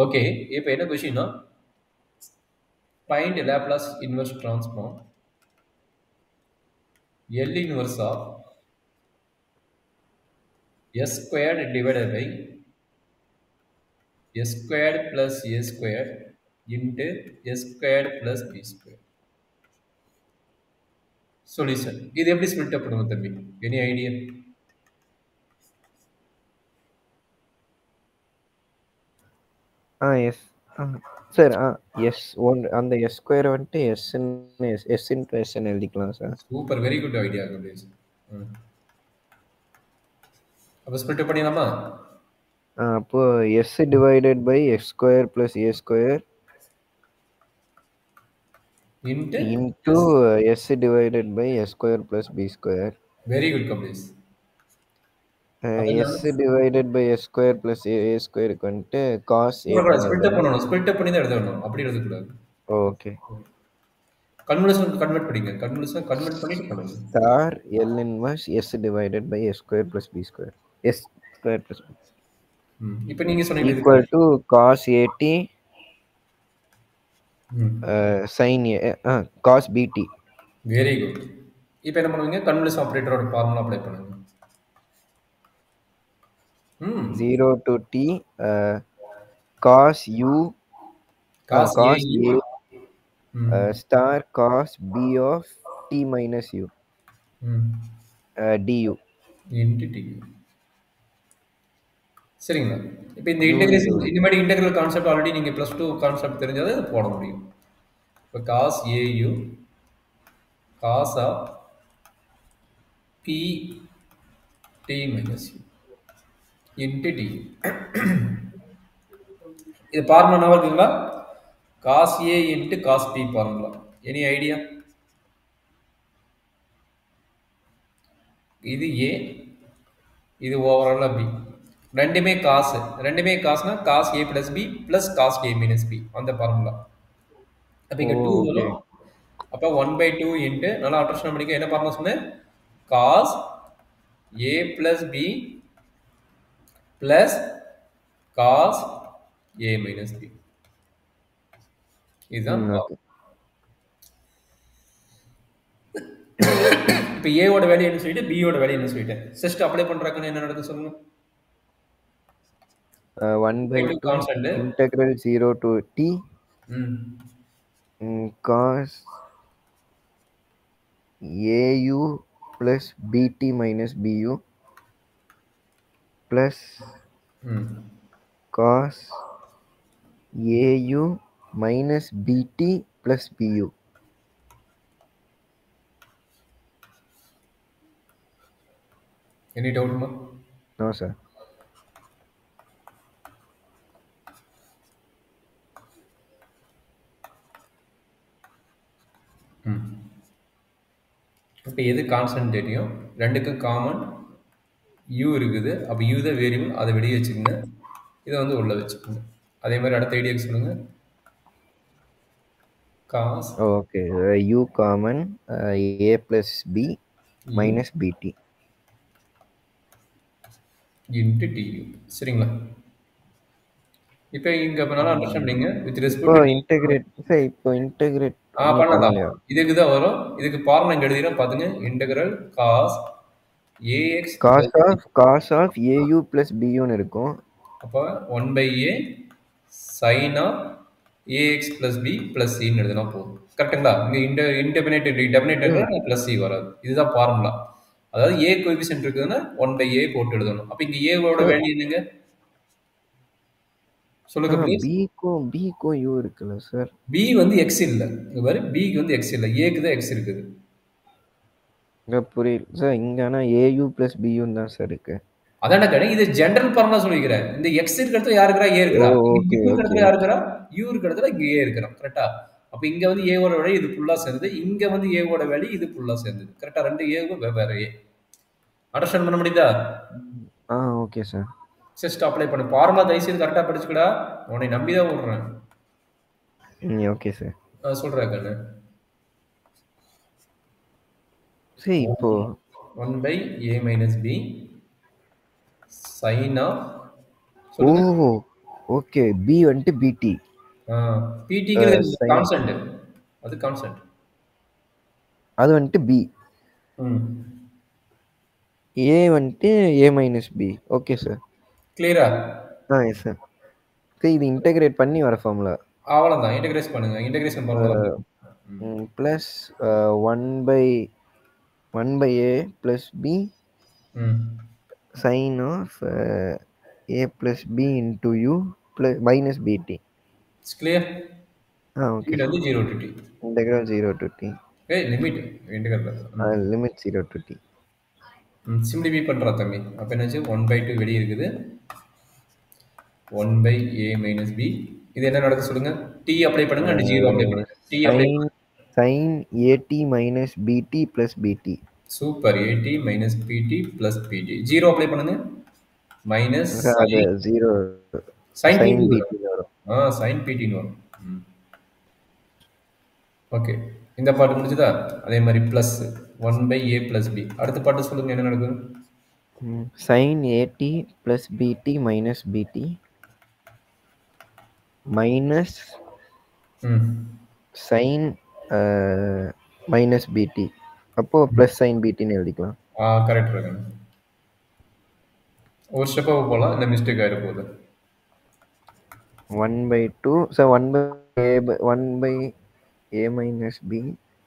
Okay. இப்ப என்ன கொஸ்டின்னா, find Laplace inverse transform L inverse of S squared divided by S squared plus A squared into S squared plus B squared. Solution. இது எப்படி split up பண்ணுவோம் தம்பி? Any idea? Yes sir S one அந்த S square வந்துட்டு S into எஸ்ன்னு எழுதிக்கலாம் சார். Super, very good idea Kabesh. அப்போ ஸ்பிளிட் அப் பண்ணிடலாமா? அப்போ S divided by X square plus A square into S divided by S square plus B square. Very good Kabesh. S divided by S square plus A ஸ்கொயருக்கு வந்துட்டு cos A split அப் பண்ணணும். Split அப் பண்ணி தான் எழுதணும். அப்படி எழுதக்கூடாது. ஓகே. கன்வர்ஷன் கன்வெர்ட் பண்ணிங்க. Conversion convert பண்ணிட்டு பண்ணுங்க. Star L inverse S divided by S square plus B square. S square plus B. இப்போ நீங்க சொன்னீங்க equal to cos AT sin cos bt. Very good. இப்போ என்ன பண்ணுவீங்க? கன்வல்யூஷன் ஆபரேட்டரோட ஃபார்முலா அப்ளை பண்ணுங்க. 0 to t cos u cos a star cos b of t minus u du into t. சரிங்களா? இப்போ இந்த இன்டகிரேஷன் இந்த மாதிரி இன்டகிரல் கான்செப்ட் ஆல்ரெடி நீங்க +2 கான்செப்ட் தெரிஞ்சதை போட முடியும். இப்போ cos au cos of p t minus u into t. இது ஃபார்முலா என்ன இருக்குங்களா? cos a into cos p formula. Any idea? இது a, இது ஓவராலா b. ரெண்டுமே காஸ். ரெண்டுமே காஸ்னா cos a plus b plus cos a minus b அந்த formula. அப்ப இங்க 2 வரும். அப்ப 1/2 into நல்லா அண்டர்ஸ்டாண்ட் பண்ணிக்க. என்ன ஃபார்முலா சொன்னேன்? cos a plus b plus cos a minus b. இதுதான் இப்போ a ஓட வேல்யூ என்ன சொல்லிட்டு b ஓட வேல்யூ என்ன சொல்லிட்டேன். ஜஸ்ட் அப்ளை பண்றதுக்கு என்ன நடக்குது சொல்லுங்க. 1/2 integral 0 to t cos au plus bt minus bu plus cos au minus bt plus bu. Any doubt, ma? No, sir. இப்போ எது கான்ஸ்டன்ட் தெரியும்? ரெண்டுக்கும் காமன் u இருக்குது. அப்போ u தான் வேரியபிள், அதை வெளியே வச்சுக்கோங்க. இதை வந்து உள்ள வச்சுக்கோங்க. அதே மாதிரி அடுத்த ஐடியா சொல்லுங்க. cos okay, u common a plus b minus bt into tu. சரிங்களா? இப்போ இங்க நல்லா அண்டர்ஸ்டாண்ட் பண்ணீங்க. வித் ரெஸ்பெக்ட் டு இன்டகிரேட் பண்ணலாம். இதுக்கு தான் வரும். இதுக்கு ஃபார்முலா இங்க எழுதிறேன் பாத்துங்க. Integral cos ax cos of au plus bu ன்னு இருக்கும். அப்ப 1/a sin of ax plus b plus c ன்னு எழுதினா போதும். கரெக்ட்டுங்களா? இங்க டெபினேட்டர் plus c வராது. இதுதான் ஃபார்முலா. அதாவது a கோஎஃபிஷியன்ட் இருக்குதுன்னா 1/a போட்டு எழுதணும். அப்ப இங்க a ஓட வேல்யூ என்னங்க? சொல்லுங்க ப்ளீஸ். b க்கு u இருக்குல்ல சார்? b வந்து x இல்ல. இங்க பாரு, b க்கு வந்து x இல்ல. a க்கு தான் x இருக்குது. புரியல சார். இங்க ஆனா au plus bu தான் சார் இருக்கு. அதான கேட்டேன். இது ஜெனரல் ஃபார்முலா சொல்லிக்கிறேன். இந்த x இருக்கிறது யார் இருக்கறா? a இருக்கறா. இங்க u இருக்கிறது யார் இருக்கறா? u இருக்கிறதுல இங்க a இருக்கறா. கரெக்ட்டா? அப்ப இங்க வந்து a ஓட வேல்யூ இது ஃபுல்லா சேர்ந்தது. இங்க வந்து a ஓட வேல்யூ இது ஃபுல்லா சேர்ந்தது. கரெக்ட்டா? ரெண்டு a க்கு வெவ்வேறு a. அண்டர்ஸ்டாண்ட் பண்ண முடியுதா? Okay sir. ஜஸ்ட் அப்ளை பண்ணு. ஃபார்முலா தயவுசெய்து கரெக்டா படிச்சுக்கடா. உன்னை நம்பி தான் விடுறேன். Okay sir. சொல்றேன் கண்ணு. சரி, இப்போ 1/a minus b sin of okay. B வந்துட்டு பிடி. பிடிங்கிறது சைன் கான்ஸ்டன்ட். அது கான்ஸ்டன்ட். அது வந்துட்டு பி. ம். ஏ வந்துட்டு A minus B. Okay sir. கிளியரா? Yes sir. இது இன்டகிரேட் பண்ணி வர ஃபார்முலா. அவ்வளோதான். இன்டகிரேட் பண்ணுங்க. இன்டகிரேஷன் ஃபார்முலா தான். Plus 1 by a plus b ம். sin of a plus b into u plus minus bt. It's clear? Okay limit sir. வந்து 0 to t. Integral 0 to t. Limit integral. limit 0 to t. Simplify பண்ணுறா தம்பி. அப்போ என்னாச்சு 1/2 வெளியே இருக்குது. 1/a minus b. இது என்ன நடக்குது சொல்லுங்க. t அப்ளை பண்ணுங்க அண்ட் 0 அப்ளை பண்ணுங்க. t apply sin at minus bt plus bt. Super. at minus pt plus pt. 0 apply பண்ணுங்க. மைனஸ் அது 0 sin sin pt bt வரும். sin pt ன்னு வரும். ஓகே. இந்த பாட்டு முடிஞ்சதா? அதே மாதிரி பிளஸ் 1/a plus b. அடுத்த பாட்டு சொல்லுங்க என்ன நடக்குது? sin at plus bt minus bt minus sin minus bt. அப்போ பிளஸ் sin bt ன்னு எழுதிக்கலாம். கரெக்ட் இருக்கு. ஒரு ஸ்டெப்பாக போகலாம். இந்த மிஸ்டேக் ஆகிட போகுது. 1/2 சார் 1/a minus b.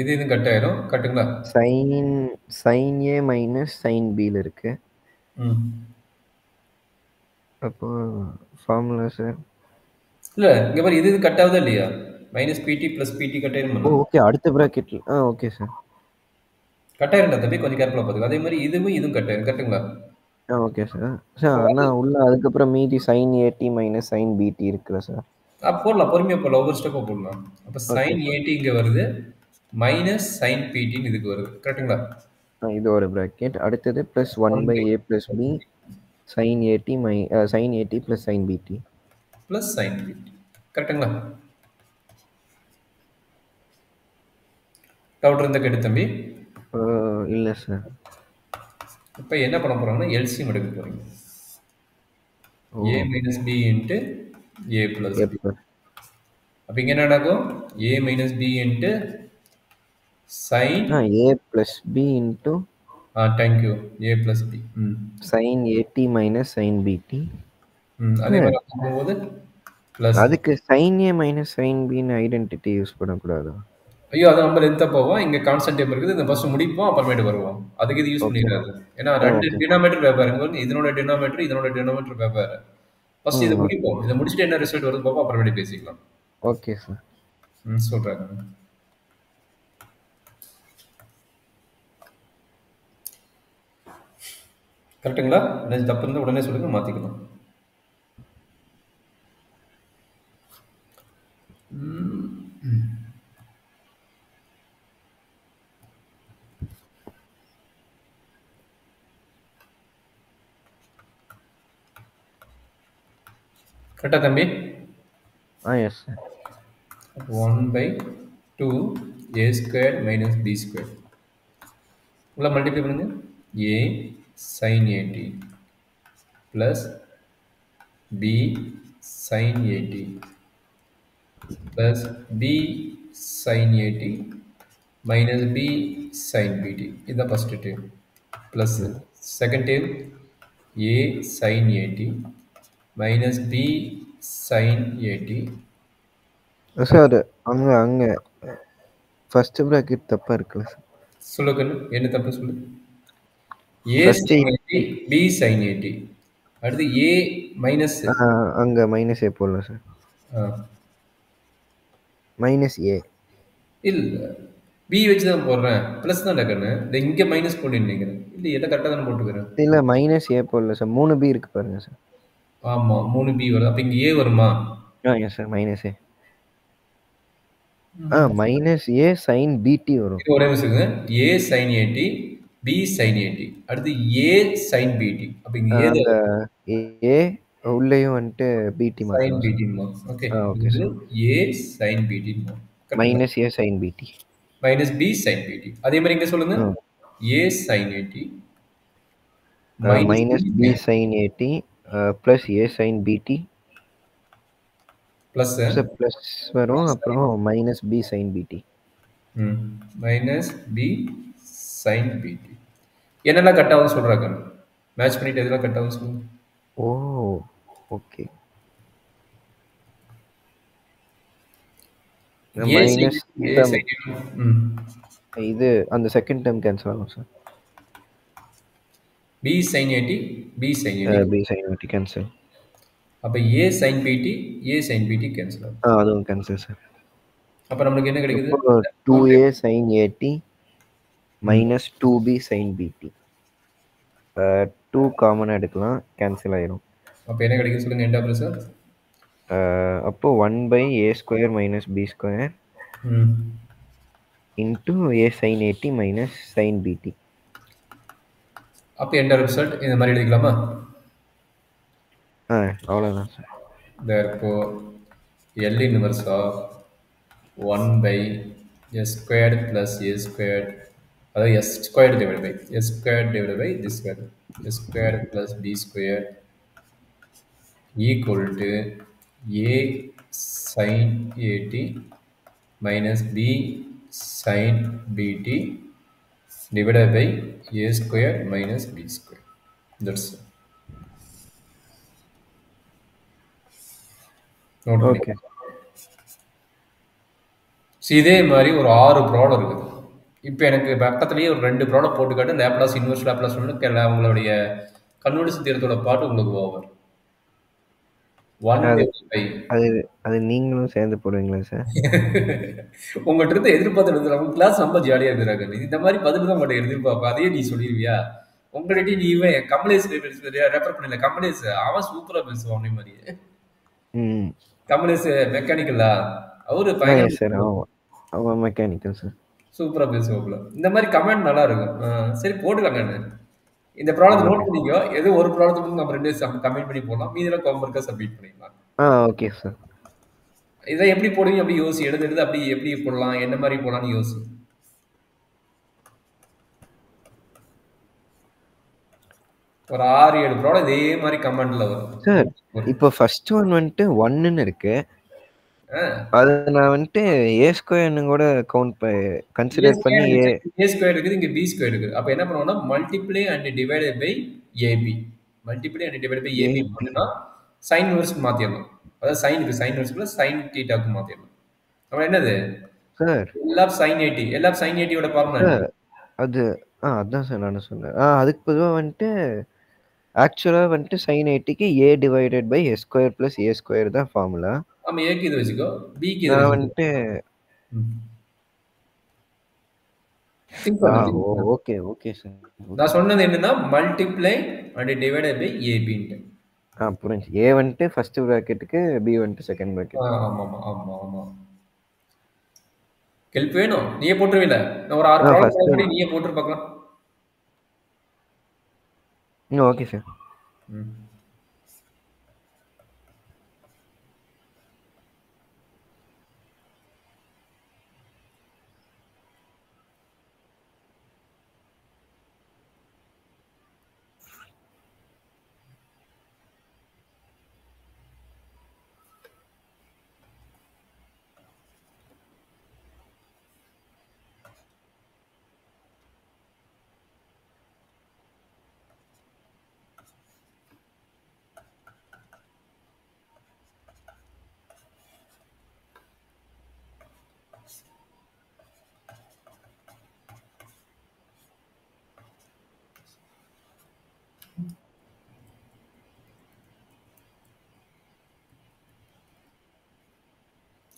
இது கட் ஆயிரும். கட்டுங்களா? sin a minus sin b ல இருக்கு. அப்போ ஃபார்முலா சார். இல்ல இங்க பாரு, இது கட் ஆகுதா இல்லையா? மைனஸ் பிடி பிளஸ் பிடி கட் ஆயிரும். ஓகே. அடுத்த பிராக்கெட்ல ஓகே சார். கட் ஆயிருந்தா தம்பி கொஞ்சம் கேர்ஃபுல்லா பாத்துக்கோ. அதே மாதிரி இதுவும் கட் ஆயிரும். கட்டுங்களா? Okay sir. சார் ஆனா உள்ள அதுக்கப்புறம் மீதி sin at minus sin bt இருக்குல்ல சார். போடலாம். பொறுமையா போடலாம். ஒவ்வொரு ஸ்டெப்பா போடலாம். அப்ப sin at இங்க வருது. மைனஸ் sin pt இதுக்கு வருது. கரெக்ட்டுங்களா? இது ஒரு பிராக்கெட். அடுத்தது plus 1/a plus b sin at plus sin bt plus sin bt. கரெக்ட்டுங்களா? டவுட் இருந்தா கேட்டு தம்பி. இல்ல சார். இப்போ என்ன பண்ண போறாங்கன்னா எல்சிஎம் எடுக்க போறீங்க. a minus b into a plus b. அப்ப இங்க என்ன நடக்கும்? a minus b into sin a plus b into thank you, a plus b sin at minus sin bt. அதே மாதிரி போகும்போது plus அதுக்கு sin a minus sin b ன்னு identity use பண்ணக்கூடாது. ஐயோ அது நம்ம லென்த்தா போவோம். இங்க கான்ஸ்டன்ட் டேம் இருக்குது. இந்த ஃபர்ஸ்ட் முடிப்போம், அப்புறமேட்டு வருவோம். அதுக்கு இது யூஸ் பண்ணிடாது. ஏன்னா ரெண்டு டினாமினேட்டர் வெவ்வேறு. இதனோட டினாமினேட்டர் வெவ்வேறு. ஃபர்ஸ்ட் இதை முடிப்போம். இதை முடிச்சுட்டு என்ன ரிசல்ட் வருது பார்ப்போம், அப்புறமேட்டு பேசிக்கலாம். Okay sir. சொல்றாங்க. கரெக்டுங்களா? என்ன தப்பு இருந்தால் உடனே சொல்லுங்க, மாத்திக்கலாம். கரெக்டா தம்பி? Yes sir. 1/2 a squared minus b squared. உள்ள மல்டிப்ளை பண்ணுங்க. a sin at plus b sin at plus b sin at minus b sin bt. இதுதான் first term. Plus second term a sin at minus b sin at. Sir அங்க first bracket தப்பா இருக்குல்ல sir? சொல்லுங்க. என்ன தப்பு சொல்லு? a sin at b sin at. அடுத்து a minus அங்க மைனஸ் a போடலாம் சார். மைனஸ் a இல்ல b வச்சு தான் போடுறேன். பிளஸ் தான் டக்கன்னு. இங்க மைனஸ் போட்டு நினைக்கிறேன். இல்ல எல்லாம் கரெக்டா தானே போட்டுக்கிறேன். இல்ல மைனஸ் a போடல சார். 3b இருக்கு பாருங்க சார். ஆமா 3b வருது. அப்ப இங்க a வருமா? Yes sir. Minus a minus a sin bt வரும். ஒரே நிமிஷம். a sin at b sin at அடுத்து a sin bt. அப்ப இங்க a உள்ளேயும் வந்துட்டு bt sin bt மா. Okay. Okay sir. a sin bt மா. Minus a sin bt minus b sin bt. அதே மாதிரி இங்க சொல்லுங்க. a sin at minus b sin at plus a sin bt plus plus வரும், அப்புறம் மைனஸ் பி சைன் பிடி. Minus B sign பிடி. என்னெல்லாம் கட் ஆகும்னு சொல்கிறாங்க, மேட்ச் பண்ணிட்டு எதெல்லாம் கட் ஆகும்னு சொல்லுங்க. ஓ ஓகே. மைனஸ் இது அந்த செகண்ட் டேர்ம் கேன்சல் ஆகும் சார். பி சைன் ஏடி பி சைன் ஏடி கேன்சல். அப்போ ஏ சைன் பிடி ஏ சைன் பிடி கேன்சல் ஆகும். அதுவும் கேன்சல் சார். அப்போ நம்மளுக்கு என்ன கிடைக்குது? 2a sin at minus 2b sin bt. 2 காமனாக எடுக்கலாம், கேன்சல் ஆயிரும். அப்போ என்ன கிடைக்கும் சொல்லுங்க, எண்ட் ஆப்ரேஷன். அப்போ 1/a² minus b² into a sin at minus sin bt. அப்போ எண்ட் ரிசல்ட் இந்த மாதிரி எடுக்கலாமா? அவ்வளோதான் sir. therefore L inverse of 1/s² plus a², அதாவது s² divided by s² divided by this square, s² plus b² equal to a sin at minus b sin bt divided by a² minus b². That's it. Okay. இதே மாதிரி ஒரு 6 problem இருக்குது. இப்போ எனக்கு பக்கத்துலேயே ஒரு 2 problem போட்டுக்காட்டு Laplace inverse Laplace உங்களுடைய convergence தியரத்தோட பாட்டு உங்களுக்கு ஓவர். அது நீங்களும் சேர்ந்து போடுவீங்களா சார்? உங்கள்கிட்ட இருந்து எதிர்பார்த்து எழுதுறாங்க. கிளாஸ் ரொம்ப ஜாலியாக எழுதுறாங்க. இந்த மாதிரி பதில் தான் உங்கள்கிட்ட எதிர்பார்ப்பேன். அதையே நீ சொல்லிடுவியா? உங்கள்கிட்ட நீ இவன் கமலேஷ் ரெஃபர் பண்ணல. கமலேஷ் அவன் சூப்பராக பேசுவான் அவனே மாதிரியே. கமலேஷ் மெக்கானிக்கலா அவரு பையன் சார். அவன் மெக்கானிக்கல் சார். சூப்பரா பேசுவாப்புல. இந்த மாதிரி கமெண்ட் நல்லா இருக்கும். சரி போட்டுக்கலாங்க. இந்த ப்ராப்ளத்தை நோட் பண்ணிக்கோ. ஏதோ ஒரு ப்ராப்ளத்துக்கு நம்ம 2 கமெண்ட் பண்ணி போடலாம். மீதியெல்லாம் ஹோம்வொர்க்கா சப்மிட் பண்ணிக்கலாம். Okay sir. இதை எப்படி போடுவீங்க அப்படி யோசி. எடுத்து அப்படி எப்படி போடலாம், என்ன மாதிரி போடலாம்னு யோசி. ஒரு 6-7 ப்ராப்ளம் இதே மாதிரி கமெண்ட்ல வரும் சார். இப்போ ஃபர்ஸ்ட் ஒன் வந்துட்டு 1ன்னு இருக்கு. அது நான் வந்துட்டு a² கூட கன்சிடர் பண்ணி a² இருக்குது, இங்க b² இருக்குது. அப்ப என்ன பண்ணுவோம்னா multiply and divided by ab. Multiply and divided by ab பண்ணா sin இன்வெர்ஸ்க்கு மாத்திரலாம். அதாவது sin இன்வெர்ஸ்க்குள்ள sin θ க்கு மாத்திரலாம். அப்ப என்னது sir? L of sin 80. L of sin 80 ஓட ஃபார்முலா அது அதான் சார் நான் சொன்னேன். அதுக்கு பொதுவா வந்துட்டு ஆக்சுவலா வந்துட்டு sin 80க்கு a divided by s² plus a² தான் ஃபார்முலா. ஆமா, a க்கு இது வெச்சுக்கோ, b க்கு இது நான் வெச்சுக்கோ. வந்துட்டு ஓகே ஓகே சார். நான் சொன்னது என்னன்னா multiply and divided by ab ன்னு. புரிஞ்சு. a வந்துட்டு ஃபர்ஸ்ட் பிராக்கெட்டுக்கு, b வந்துட்டு செகண்ட் பிராக்கெட். ஆமா ஆமா ஆமா ஆமா. ஹெல்ப் வேணும்? நீயே போட்டுருவீல? நான் ஒரு 6 ப்ராப்ளம் பண்ணி நீயே போட்டு பார்க்கலாம். Okay sir.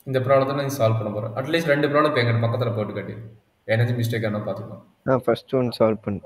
இந்த ப்ராப்ளத்தை நான் சால்வ் பண்ண போறேன். அட்லீஸ்ட் 2 ப்ராப்ளம் எங்க பக்கத்துல போட்டு காட்டி. எனர்ஜி மிஸ்டேக் ஆனா பாத்துக்கலாம். ஃபர்ஸ்ட் ஒன் சால்வ் பண்ணு.